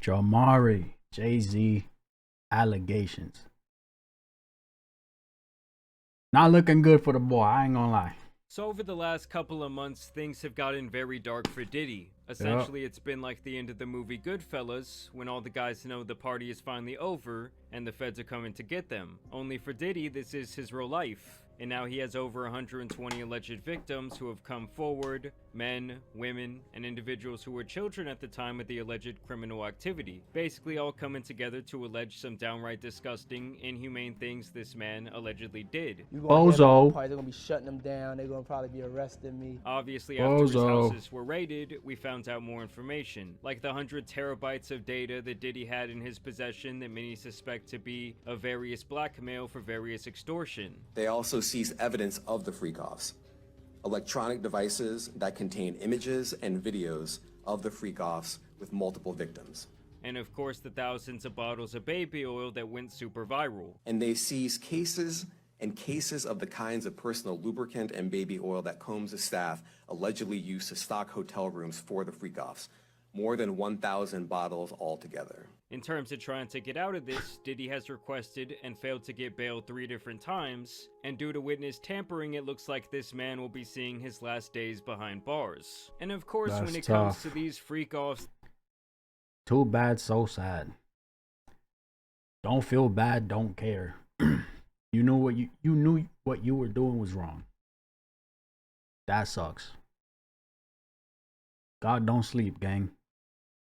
JAMARI, Jay-Z allegations. Not looking good for the boy, I ain't gonna lie. So over the last couple of months, things have gotten very dark for Diddy. Yep. Essentially, it's been like the end of the movie Goodfellas, when all the guys know the party is finally over and the feds are coming to get them. Only for Diddy, this is his real life. And now he has over 120 alleged victims who have come forward, men, women, and individuals who were children at the time of the alleged criminal activity, basically all coming together to allege some downright disgusting, inhumane things this man allegedly did. You gonna hear about Bozo. the party, they're gonna be shutting them down, they're gonna probably be arresting me. Obviously, after his Bozo. houses were raided, we found out more information, like the 100 terabytes of data that Diddy had in his possession that many suspect to be of various blackmail for various extortion. They also seized evidence of the freak-offs, electronic devices that contain images and videos of the freak-offs with multiple victims. And of course, the thousands of bottles of baby oil that went super viral. And they seized cases and cases of the kinds of personal lubricant and baby oil that Combs' staff allegedly used to stock hotel rooms for the freak-offs. More than 1,000 bottles altogether. In terms of trying to get out of this, Diddy has requested and failed to get bail 3 different times, and due to witness tampering, it looks like this man will be seeing his last days behind bars. And of course, That's when it tough. comes to these freak-offs, Too bad, so sad. Don't feel bad, don't care. You knew what you were doing was wrong. That sucks. God don't sleep, gang.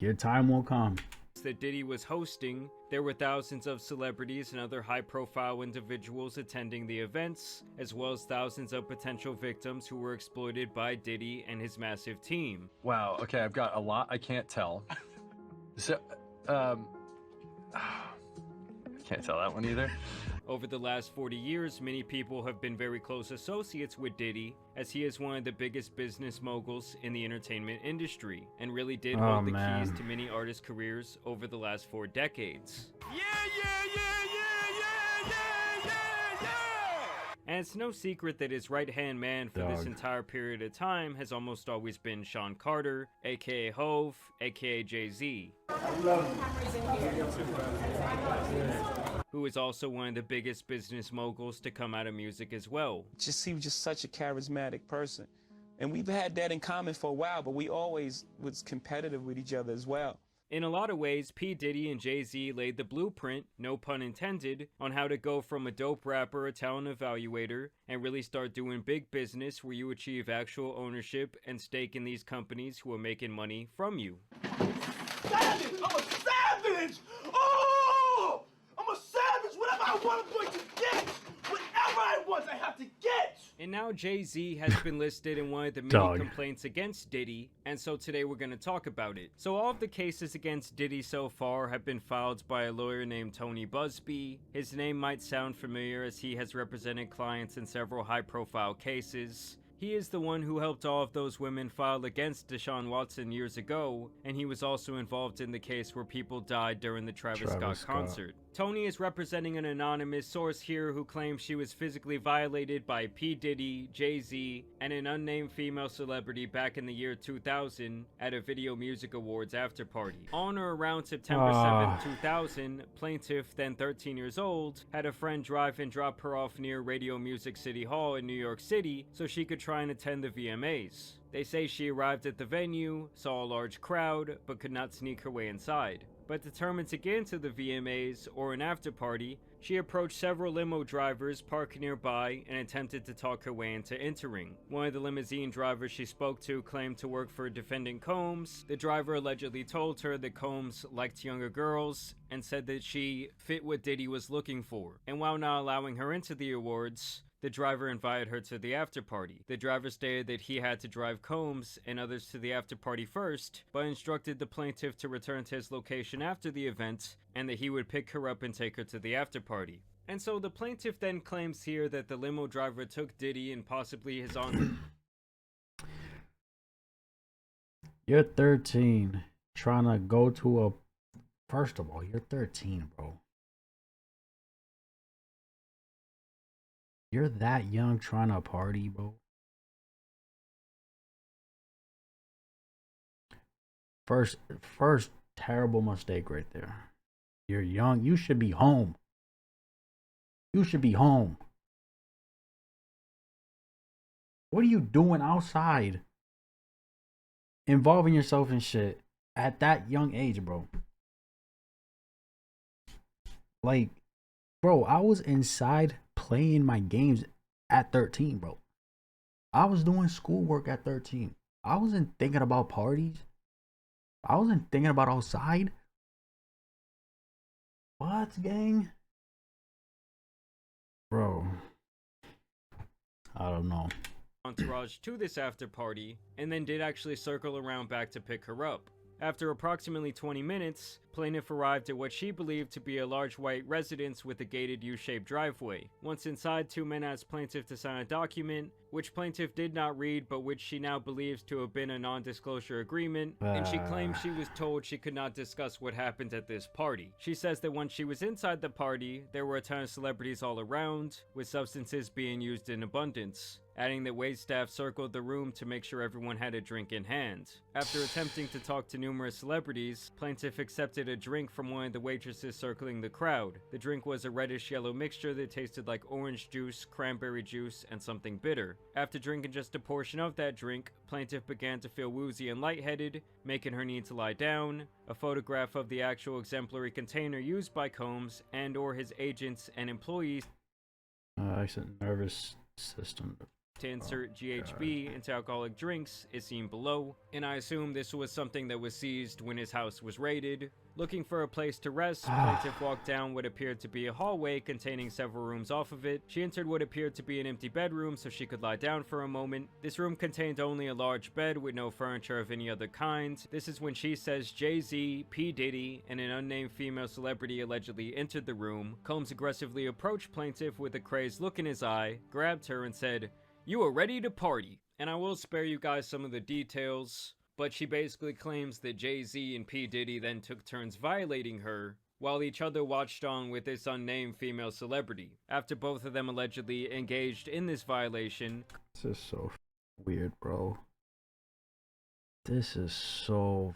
Your time will come. that Diddy was hosting, there were thousands of celebrities and other high-profile individuals attending the events, as well as thousands of potential victims who were exploited by Diddy and his massive team. Wow, okay, I've got a lot I can't tell. So, I can't tell that one either. Over the last 40 years, many people have been very close associates with Diddy, as he is one of the biggest business moguls in the entertainment industry, and really did hold the keys to many artists' careers over the last 4 decades. And it's no secret that his right-hand man for this entire period of time has almost always been Sean Carter, aka Hove, aka Jay-Z. Who is also one of the biggest business moguls to come out of music as well. He was just such a charismatic person. And we've had that in common for a while, but we always was competitive with each other as well. In a lot of ways, P. Diddy and Jay-Z laid the blueprint, no pun intended, on how to go from a dope rapper, a talent evaluator, and really start doing big business where you achieve actual ownership and stake in these companies who are making money from you. Savage! I'm a savage! Oh! I'm a savage! Whatever I want, I'm going to get! Whatever I want, I have to get! And now Jay-Z has been listed in one of the many complaints against Diddy, and so today we're going to talk about it. So all of the cases against Diddy so far have been filed by a lawyer named Tony Busby. His name might sound familiar as he has represented clients in several high-profile cases. He is the one who helped all of those women file against Deshaun Watson years ago, and he was also involved in the case where people died during the Travis Scott concert. Tony is representing an anonymous source here who claims she was physically violated by P. Diddy, Jay-Z, and an unnamed female celebrity back in the year 2000 at a Video Music Awards after party. On or around September 7, 2000, plaintiff, then 13 years old, had a friend drive and drop her off near Radio Music City Hall in New York City so she could try and attend the VMAs. They say she arrived at the venue, saw a large crowd, but could not sneak her way inside. But determined to get into the VMAs or an after party, she approached several limo drivers parked nearby and attempted to talk her way into entering. One of the limousine drivers she spoke to claimed to work for defendant Combs. The driver allegedly told her that Combs liked younger girls and said that she fit what Diddy was looking for. And while not allowing her into the awards, the driver invited her to the after party. The driver stated that he had to drive Combs and others to the after party first, but instructed the plaintiff to return to his location after the event and that he would pick her up and take her to the after party. And so the plaintiff then claims here that the limo driver took Diddy and possibly his own. You're 13, trying to go to a... First of all, you're 13, bro. You're that young trying to party, bro. First, terrible mistake right there. You're young. You should be home. You should be home. What are you doing outside? Involving yourself in shit at that young age, bro. Like, bro, I was inside playing my games at 13, bro. I was doing schoolwork at 13. I wasn't thinking about parties. I wasn't thinking about outside. What, gang? Bro, I don't know. Entourage to this after party, and then did actually circle around back to pick her up. After approximately 20 minutes, plaintiff arrived at what she believed to be a large white residence with a gated U-shaped driveway. Once inside, two men asked plaintiff to sign a document, which plaintiff did not read, but which she now believes to have been a non-disclosure agreement, and she claims she was told she could not discuss what happened at this party. She says that once she was inside the party, there were a ton of celebrities all around, with substances being used in abundance, adding that waitstaff circled the room to make sure everyone had a drink in hand. After attempting to talk to numerous celebrities, plaintiff accepted a drink from one of the waitresses circling the crowd. The drink was a reddish-yellow mixture that tasted like orange juice, cranberry juice, and something bitter. After drinking just a portion of that drink, plaintiff began to feel woozy and lightheaded, making her need to lie down. A photograph of the actual exemplary container used by Combs and or his agents and employees Exit nervous system. to insert GHB into alcoholic drinks is seen below, and I assume this was something that was seized when his house was raided. Looking for a place to rest, plaintiff walked down what appeared to be a hallway containing several rooms off of it. She entered what appeared to be an empty bedroom so she could lie down for a moment. This room contained only a large bed with no furniture of any other kind. This is when she says Jay-Z, P. Diddy, and an unnamed female celebrity allegedly entered the room. Combs aggressively approached plaintiff with a crazed look in his eye, grabbed her and said, "You are ready to party." And I will spare you guys some of the details, but she basically claims that Jay-Z and P. Diddy then took turns violating her, while each other watched on with this unnamed female celebrity. After both of them allegedly engaged in this violation, This is so weird, bro. This is so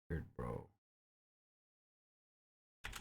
weird, bro.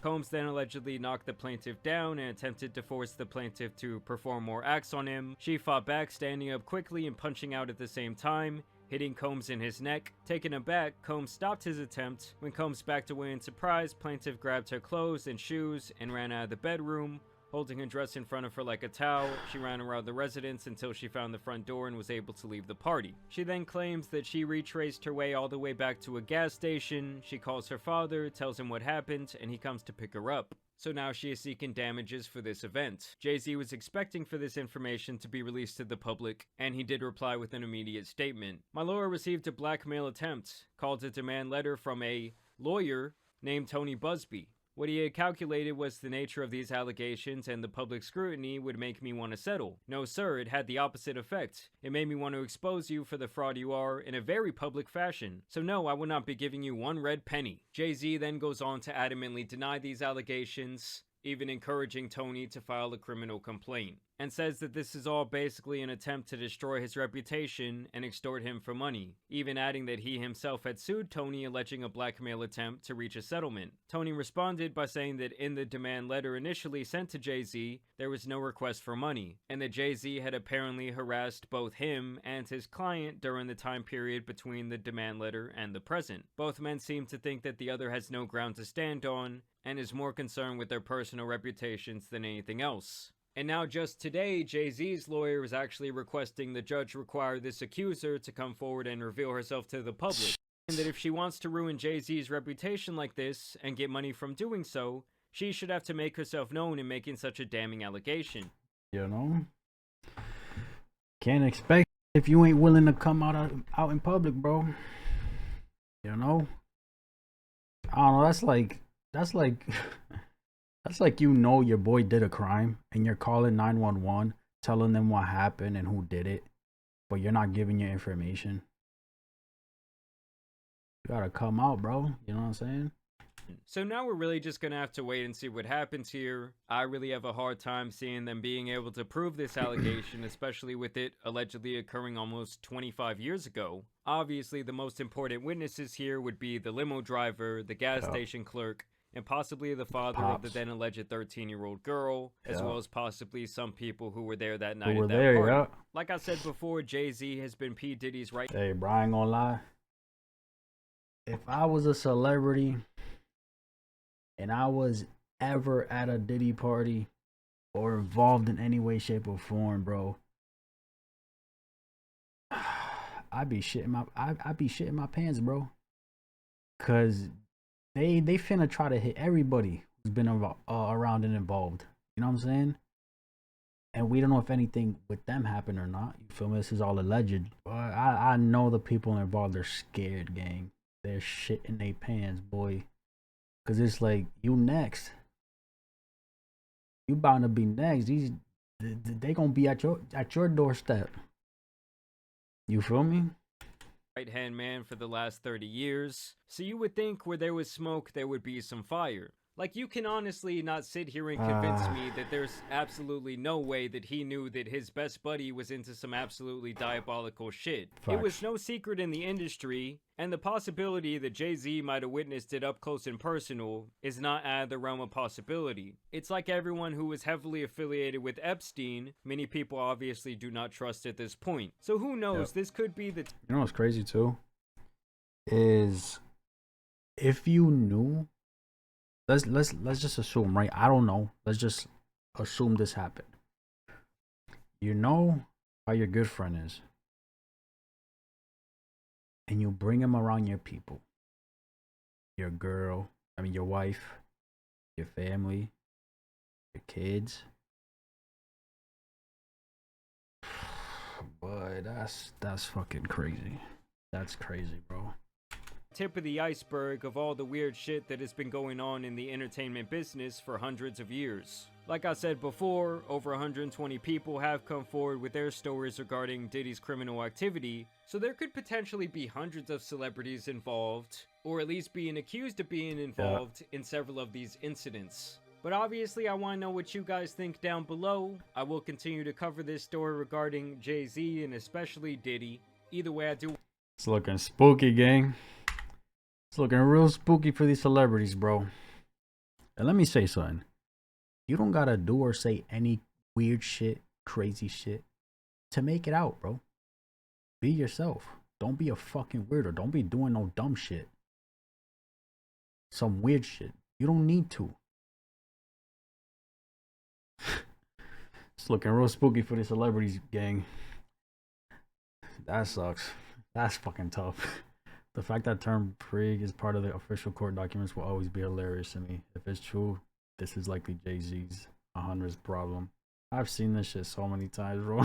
Combs then allegedly knocked the plaintiff down and attempted to force the plaintiff to perform more acts on him. She fought back, standing up quickly and punching out at the same time, hitting Combs in his neck. Taken aback, Combs stopped his attempt. When Combs backed away in surprise, plaintiff grabbed her clothes and shoes and ran out of the bedroom. Holding her dress in front of her like a towel, she ran around the residence until she found the front door and was able to leave the party. She then claims that she retraced her way all the way back to a gas station. She calls her father, tells him what happened, and he comes to pick her up. So now she is seeking damages for this event. Jay-Z was expecting for this information to be released to the public, and he did reply with an immediate statement. My lawyer received a blackmail attempt, called a demand letter from a lawyer named Tony Busby. What he had calculated was the nature of these allegations and the public scrutiny would make me want to settle. No sir, it had the opposite effect. It made me want to expose you for the fraud you are in a very public fashion. So no, I will not be giving you one red penny. Jay-Z then goes on to adamantly deny these allegations, even encouraging Tony to file a criminal complaint, and says that this is all basically an attempt to destroy his reputation and extort him for money, even adding that he himself had sued Tony alleging a blackmail attempt to reach a settlement. Tony responded by saying that in the demand letter initially sent to Jay-Z, there was no request for money, and that Jay-Z had apparently harassed both him and his client during the time period between the demand letter and the present. Both men seem to think that the other has no ground to stand on, and is more concerned with their personal reputations than anything else. And now just today, Jay-Z's lawyer is actually requesting the judge require this accuser to come forward and reveal herself to the public. And that if she wants to ruin Jay-Z's reputation like this, and get money from doing so, she should have to make herself known in making such a damning allegation. You know? Can't expect if you ain't willing to come out in public, bro. You know? I don't know, that's like that's like, you know, your boy did a crime and you're calling 911 telling them what happened and who did it, but you're not giving your information. You gotta come out, bro. You know what I'm saying? So now we're really just gonna have to wait and see what happens here. I really have a hard time seeing them being able to prove this allegation, especially with it allegedly occurring almost 25 years ago. Obviously, the most important witnesses here would be the limo driver, the gas station clerk, and possibly the father of the then alleged 13-year-old girl, as well as possibly some people who were there that night at that party. Like I said before, Jay-Z has been P. Diddy's right. Hey, bro, I ain't gonna lie. If I was a celebrity and I was ever at a Diddy party or involved in any way, shape, or form, bro, I'd be shitting my pants, bro. Cause they finna try to hit everybody who's been around and involved. You know what I'm saying? And we don't know if anything with them happened or not. You feel me? This is all alleged. But I know the people involved are scared, gang. They're shitting their pants, boy. Cause it's like, you next. You bound to be next. They gonna be at your doorstep. You feel me? Right-hand man for the last 30 years. So you would think where there was smoke, there would be some fire. Like, you can honestly not sit here and convince me that there's absolutely no way that he knew that his best buddy was into some absolutely diabolical shit. Facts. It was no secret in the industry, and the possibility that Jay-Z might have witnessed it up close and personal is not out of the realm of possibility. It's like everyone who was heavily affiliated with Epstein, many people obviously do not trust at this point. So who knows, this could be the... You know what's crazy too? Is if you knew... Let's just assume, right? I don't know. Let's just assume this happened. You know how your good friend is. And you bring him around your people. Your girl, your wife, your family, your kids. Boy, that's fucking crazy. That's crazy, bro. Tip of the iceberg of all the weird shit that has been going on in the entertainment business for hundreds of years. Like I said before, over 120 people have come forward with their stories regarding Diddy's criminal activity, so there could potentially be hundreds of celebrities involved, or at least being accused of being involved in several of these incidents. But obviously I want to know what you guys think down below. I will continue to cover this story regarding Jay-Z and especially Diddy. Either way, I do... It's looking spooky, gang. It's looking real spooky for these celebrities, bro. And let me say something. You don't gotta do or say any weird shit, crazy shit to make it out, bro. Be yourself. Don't be a fucking weirdo. Don't be doing no dumb shit. Some weird shit. You don't need to. It's looking real spooky for the celebrities, gang. That sucks. That's fucking tough. The fact that term prig is part of the official court documents will always be hilarious to me. If it's true, this is likely Jay-Z's 100's problem. I've seen this shit so many times, bro.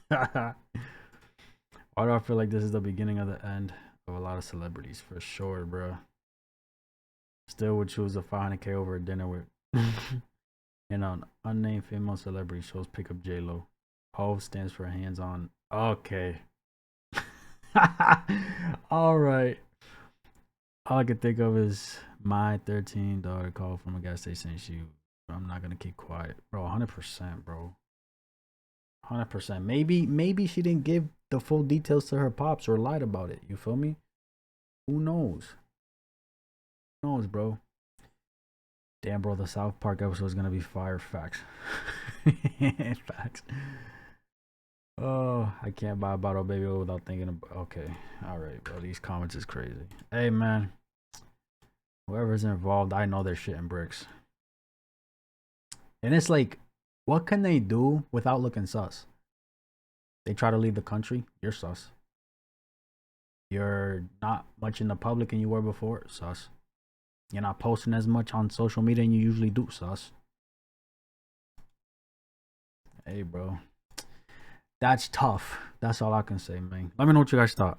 Why do I feel like this is the beginning of the end of a lot of celebrities? For sure, bro. Still would choose a 500K over a dinner with an unnamed female celebrity shows pickup J-Lo. HOVE stands for hands on. Okay. All right. All I can think of is my 13 daughter called from a gas station. I'm not gonna keep quiet, bro. 100%, bro. 100%. Maybe she didn't give the full details to her pops or lied about it. You feel me? Who knows? Who knows, bro? Damn, bro. The South Park episode is gonna be fire. Facts. Facts. Oh, I can't buy a bottle of baby oil without thinking about... Okay. Alright, bro. These comments is crazy. Hey, man. Whoever's involved, I know they're shitting bricks. And it's like, what can they do without looking sus? They try to leave the country? You're sus. You're not much in the public and you were before? Sus. You're not posting as much on social media and you usually do? Sus. Hey, bro. That's tough. That's all I can say, man. Let me know what you guys thought.